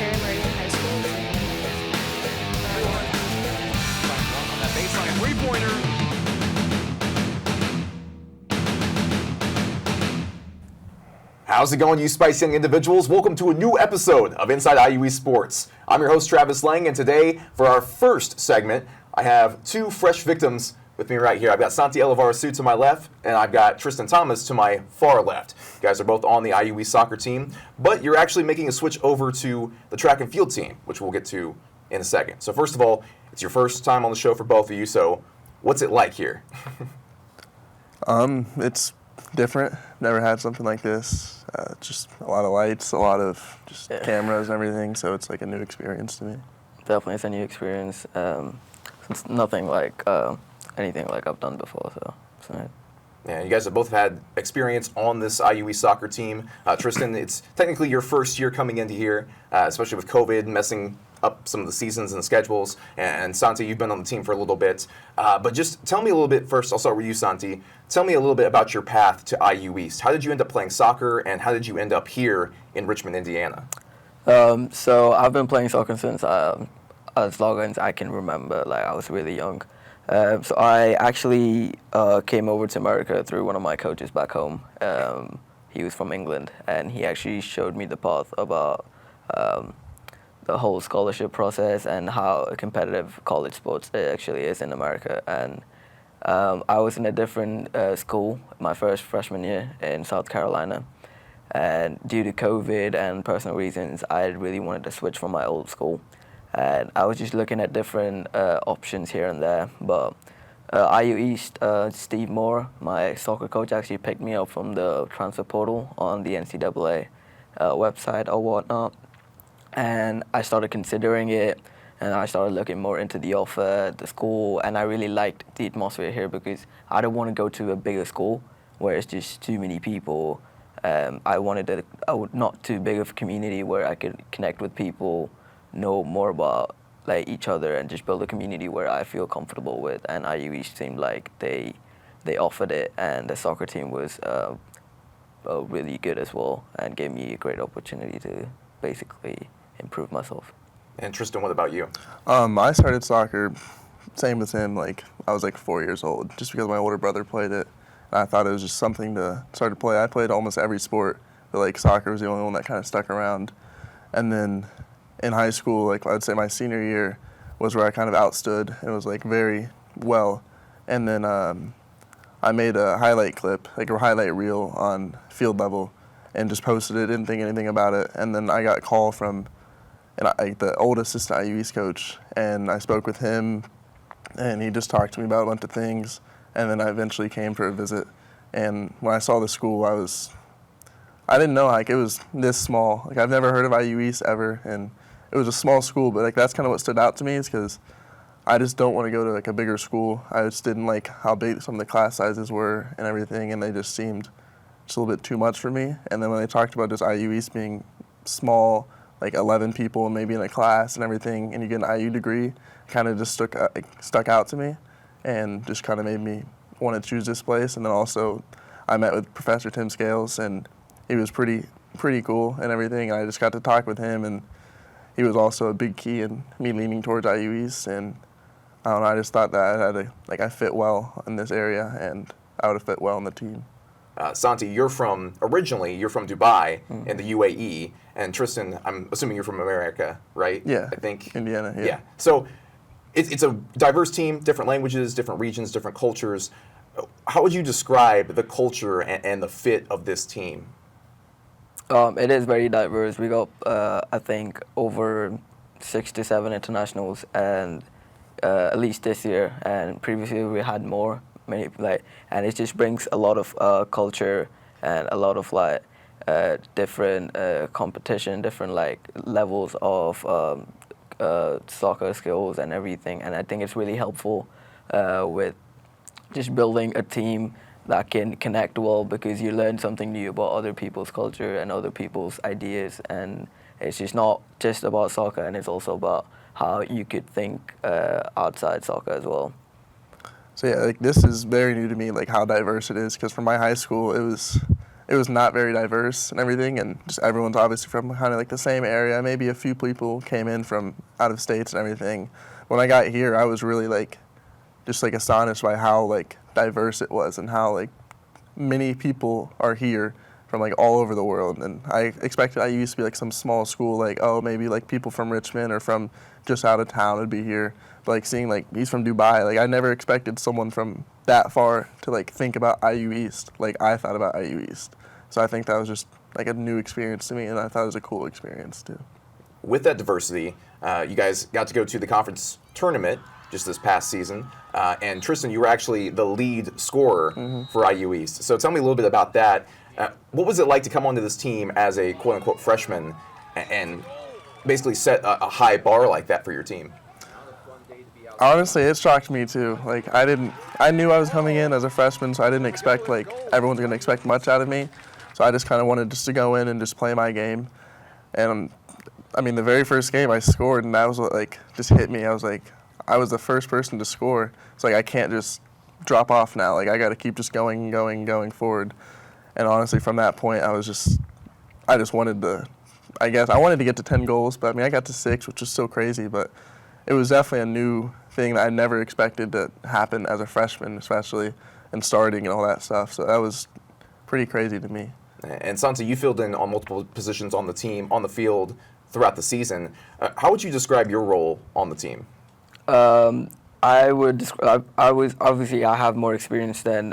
Karen Meridian High School. On that baseline three-pointer. How's it going, you spicy young individuals? Welcome to a new episode of Inside IUE Sports. I'm your host, Travis Lang, and today, for our first segment, I have two fresh victims with me right here. I've got Santy Elavarasu to my left, and I've got Tristan Thomas to my far left. You guys are both on the IUE soccer team, but you're actually making a switch over to the track and field team, which we'll get to in a second. So first of all, it's your first time on the show for both of you, so what's it like here? It's different. Never had something like this. Just a lot of lights, a lot of just cameras and everything, so it's like a new experience to me. Definitely, it's a new experience. It's nothing like anything like I've done before, so it's nice. Yeah, you guys have both had experience on this IUE soccer team. Tristan, it's technically your first year coming into here, especially with COVID messing up some of the seasons and schedules. And Santy, you've been on the team for a little bit. But just tell me a little bit first. I'll start with you, Santy. Tell me a little bit about your path to IU East. How did you end up playing soccer, and how did you end up here in Richmond, Indiana? So I've been playing soccer since as long as I can remember. Like, I was really young. So I actually came over to America through one of my coaches back home. He was from England, and he actually showed me the path about the whole scholarship process and how competitive college sports actually is in America. And I was in a different school my first freshman year in South Carolina. And due to COVID and personal reasons, I really wanted to switch from my old school. And I was just looking at different options here and there. But IU East, Steve Moore, my soccer coach, actually picked me up from the transfer portal on the NCAA website or whatnot. And I started considering it, and I started looking more into the offer, the school, and I really liked the atmosphere here because I don't want to go to a bigger school where it's just too many people. I wanted not too big of a community where I could connect with people, know more about like each other, and just build a community where I feel comfortable with. And IU East seemed like they offered it, and the soccer team was really good as well, and gave me a great opportunity to basically improve myself. And Tristan, what about you? I started soccer, same with him, like I was like 4 years old, just because my older brother played it. And I thought it was just something to start to play. I played almost every sport, but like soccer was the only one that kind of stuck around. And then in high school, like I'd say my senior year was where I kind of outstood. It was like very well. And then I made a highlight clip, like a highlight reel on field level, and just posted it, didn't think anything about it. And then I got a call from the old assistant IU East coach, and I spoke with him, and he just talked to me about a bunch of things. And then I eventually came for a visit. And when I saw the school, I didn't know like it was this small. Like I've never heard of IU East ever, and it was a small school, but like that's kind of what stood out to me is because I just don't want to go to like a bigger school. I just didn't like how big some of the class sizes were and everything, and they just seemed just a little bit too much for me. And then when they talked about just IU East being small, like 11 people maybe in a class and everything, and you get an IU degree, kind of just stuck out to me, and just kind of made me want to choose this place. And then also I met with Professor Tim Scales, and he was pretty cool and everything. And I just got to talk with him, and he was also a big key in me leaning towards IU East. And I don't know, I just thought that I fit well in this area, and I would have fit well in the team. Santy, you're from Dubai in the UAE, and Tristan, I'm assuming you're from America, right? Yeah, I think Indiana. Yeah. So it's a diverse team, different languages, different regions, different cultures. How would you describe the culture and the fit of this team? It is very diverse. We got I think over 6 to 7 internationals, and at least this year, and previously we had more. And it just brings a lot of culture and a lot of different competition, different levels of soccer skills and everything. And I think it's really helpful with just building a team that can connect well, because you learn something new about other people's culture and other people's ideas. And it's just not just about soccer, and it's also about how you could think outside soccer as well. So yeah, this is very new to me, how diverse it is, because for my high school, it was it was not very diverse and everything, and just everyone's obviously from kind of like the same area. Maybe a few people came in from out of states and everything. When I got here, I was really like just like astonished by how like diverse it was and how like many people are here from like all over the world. And I expected I used to be like some small school, like, oh, maybe like people from Richmond or from just out of town would be here. But like seeing like he's from Dubai, like I never expected someone from that far to like think about IU East like I thought about IU East. So I think that was just like a new experience to me, and I thought it was a cool experience too. With that diversity, you guys got to go to the conference tournament just this past season, and Tristan, you were actually the lead scorer for IU East. So tell me a little bit about that. What was it like to come onto this team as a quote-unquote freshman and basically set a high bar like that for your team? Honestly, it shocked me too. Like I knew I was coming in as a freshman, so I didn't expect like everyone's gonna expect much out of me. So I just kind of wanted just to go in and just play my game. And I mean, the very first game I scored, and that was what like just hit me. I was like, I was the first person to score. It's like I can't just drop off now. Like I got to keep just going forward. And honestly, from that point, I just wanted to. I guess I wanted to get to 10 goals, but I mean, I got to 6, which was still crazy. But it was definitely a new thing that I never expected to happen as a freshman, especially, and starting and all that stuff. So that was pretty crazy to me. And Santy, you filled in on multiple positions on the team, on the field throughout the season. How would you describe your role on the team? I would describe. I have more experience than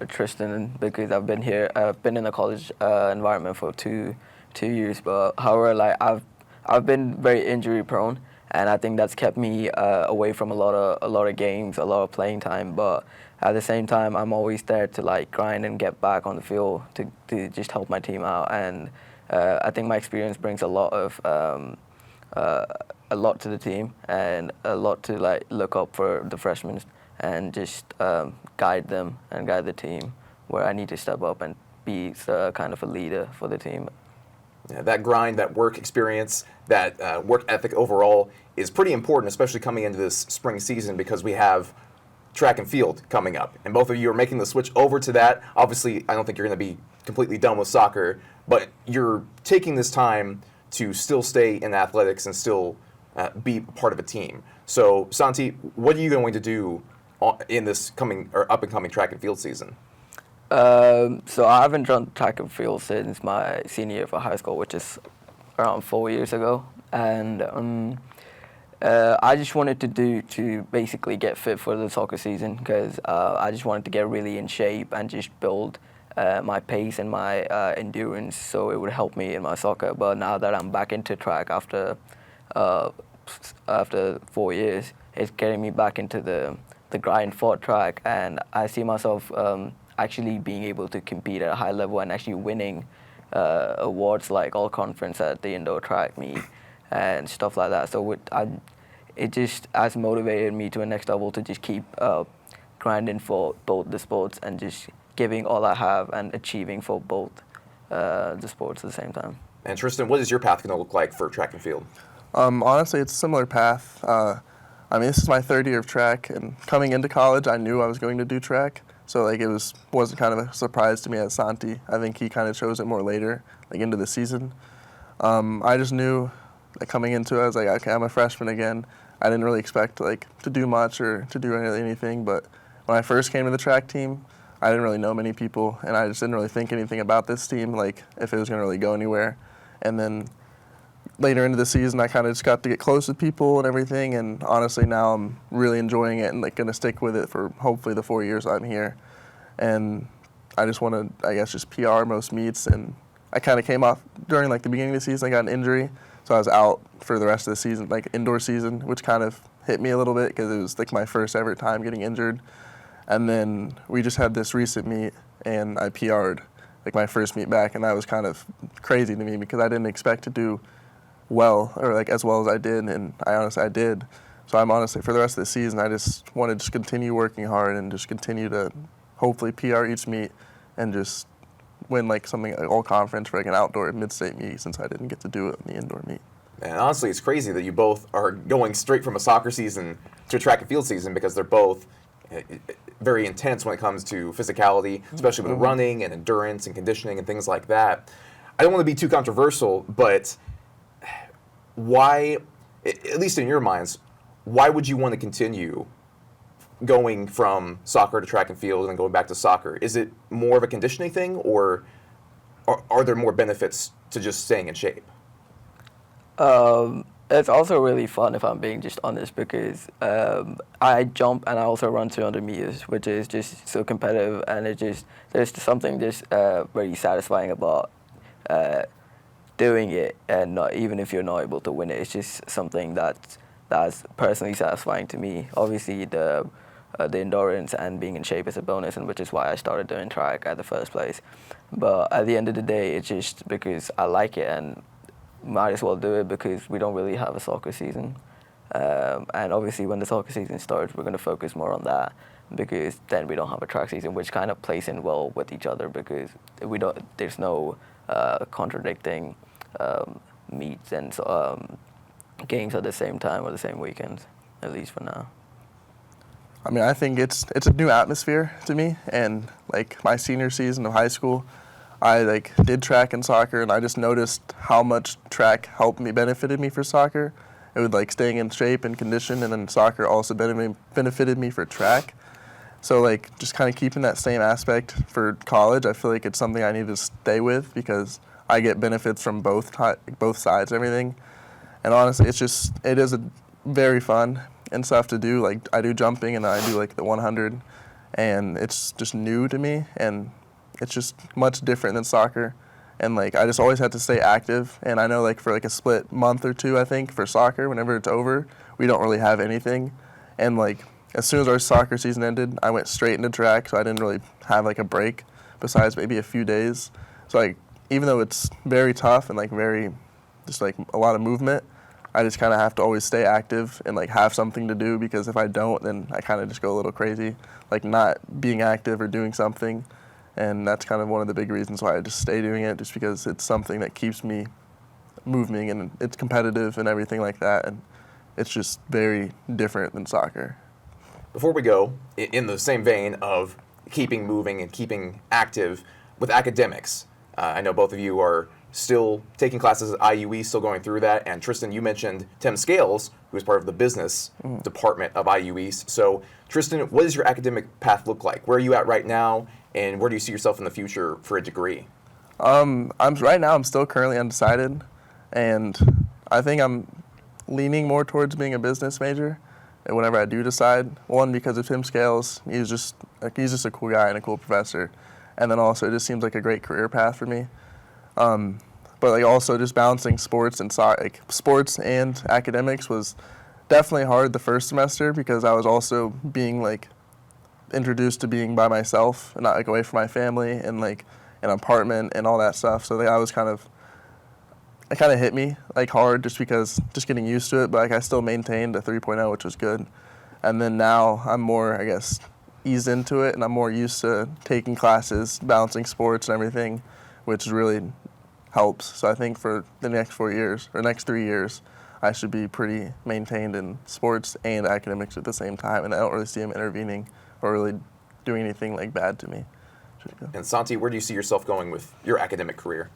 Tristan because I've been here. I've been in the college environment for two years. But however, like I've been very injury prone, and I think that's kept me away from a lot of games, a lot of playing time. But at the same time, I'm always there to like grind and get back on the field to just help my team out. And I think my experience brings a lot to the team and a lot to like look up for the freshmen and just guide them and guide the team where I need to step up and be kind of a leader for the team. Yeah, that grind, that work experience, that work ethic overall is pretty important, especially coming into this spring season because we have track and field coming up. And both of you are making the switch over to that. Obviously, I don't think you're going to be completely done with soccer, but you're taking this time to still stay in athletics and still be part of a team. So, Santy, what are you going to do in this coming or up and coming track and field season? So I haven't done track and field since my senior year for high school, which is around 4 years ago. And I just wanted to basically get fit for the soccer season because I just wanted to get really in shape and just build my pace and my endurance so it would help me in my soccer. But now that I'm back into track after 4 years, it's getting me back into the grind for track, and I see myself actually being able to compete at a high level and actually winning awards like all conference at the indoor track meet and stuff like that. So it just has motivated me to a next level to just keep grinding for both the sports and just giving all I have and achieving for both the sports at the same time. And Tristan, what is your path going to look like for track and field? Honestly, it's a similar path. I mean, this is my 3rd year of track, and coming into college, I knew I was going to do track. So like it wasn't kind of a surprise to me as Santy. I think he kind of chose it more later, like into the season. I just knew that coming into it, I was like, okay, I'm a freshman again. I didn't really expect like to do much or to do anything. But when I first came to the track team, I didn't really know many people, and I just didn't really think anything about this team, like if it was going to really go anywhere. And then later into the season, I kind of just got to get close with people and everything, and honestly now I'm really enjoying it and like going to stick with it for hopefully the 4 years I'm here. And I just want to, I guess, just PR most meets, and I kind of came off during like the beginning of the season, I got an injury, so I was out for the rest of the season, like indoor season, which kind of hit me a little bit because it was like my first ever time getting injured. And then we just had this recent meet, and I PR'd like my first meet back, and that was kind of crazy to me because I didn't expect to do well or like as well as I did, and I did. So I'm honestly for the rest of the season I just want to just continue working hard and just continue to hopefully PR each meet and just win like something like all conference for like an outdoor mid-state meet since I didn't get to do it in the indoor meet. And honestly, it's crazy that you both are going straight from a soccer season to a track and field season because they're both very intense when it comes to physicality, especially with running and endurance and conditioning and things like that. I don't want to be too controversial, but why, at least in your minds, why would you want to continue going from soccer to track and field and then going back to soccer? Is it more of a conditioning thing, or are there more benefits to just staying in shape? It's also really fun, if I'm being just honest, because I jump and I also run 200 meters, which is just so competitive, and there's something just very satisfying about doing it, and not even if you're not able to win it, it's just something that's personally satisfying to me. Obviously, the endurance and being in shape is a bonus, and which is why I started doing track at the first place. But at the end of the day, it's just because I like it, and might as well do it because we don't really have a soccer season. And obviously when the soccer season starts, we're going to focus more on that, because then we don't have a track season, which kind of plays in well with each other, because there's no contradicting meets and games at the same time or the same weekends, at least for now. I mean, I think it's a new atmosphere to me, and like my senior season of high school, I did track and soccer, and I just noticed how much track benefited me for soccer. It would staying in shape and condition, and then soccer also benefited me for track. So just kind of keeping that same aspect for college, I feel like it's something I need to stay with, because I get benefits from both sides and everything. And honestly, it is very fun and stuff to do. I do jumping, and I do the 100, and it's just new to me, and it's just much different than soccer. And I just always had to stay active. And I know for a split month or two, I think, for soccer, whenever it's over, we don't really have anything. And as soon as our soccer season ended, I went straight into track, so I didn't really have a break besides maybe a few days. So even though it's very tough and very just a lot of movement, I just kind of have to always stay active and have something to do, because if I don't, then I kind of just go a little crazy, not being active or doing something. And that's kind of one of the big reasons why I just stay doing it, just because it's something that keeps me moving, and it's competitive and everything like that, and it's just very different than soccer. Before we go, in the same vein of keeping moving and keeping active with academics, I know both of you are still taking classes at IUE, still going through that, and Tristan, you mentioned Tim Scales, who is part of the business department of IUE. So Tristan, what does your academic path look like? Where are you at right now, and where do you see yourself in the future for a degree? Right now I'm still currently undecided, and I think I'm leaning more towards being a business major. And whenever I do decide, one, because of Tim Scales, he's just a cool guy and a cool professor, and then also it just seems like a great career path for me. But also just balancing sports and sports and academics was definitely hard the first semester, because I was also being introduced to being by myself and not away from my family and an apartment and all that stuff. So it kind of hit me hard, just because just getting used to it. But I still maintained a 3.0, which was good. And then now I'm more, I guess, eased into it, and I'm more used to taking classes, balancing sports and everything, which really helps. So I think for the next 4 years or next 3 years, I should be pretty maintained in sports and academics at the same time, and I don't really see them intervening or really doing anything bad to me. And Santy, where do you see yourself going with your academic career?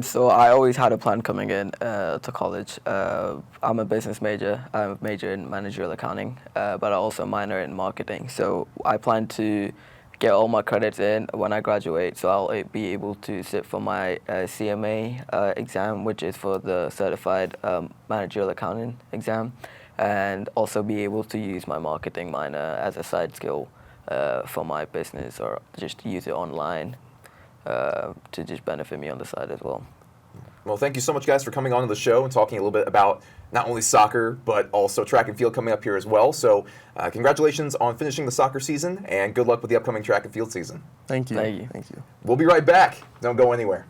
So I always had a plan coming in to college. I'm a business major. I'm a major in managerial accounting, but I also minor in marketing. So I plan to get all my credits in when I graduate, so I'll be able to sit for my CMA exam, which is for the Certified Managerial Accounting exam, and also be able to use my marketing minor as a side skill for my business, or just use it online to just benefit me on the side as well. Well, thank you so much, guys, for coming on to the show and talking a little bit about not only soccer, but also track and field coming up here as well. So congratulations on finishing the soccer season, and good luck with the upcoming track and field season. Thank you. Thank you. Thank you. We'll be right back. Don't go anywhere.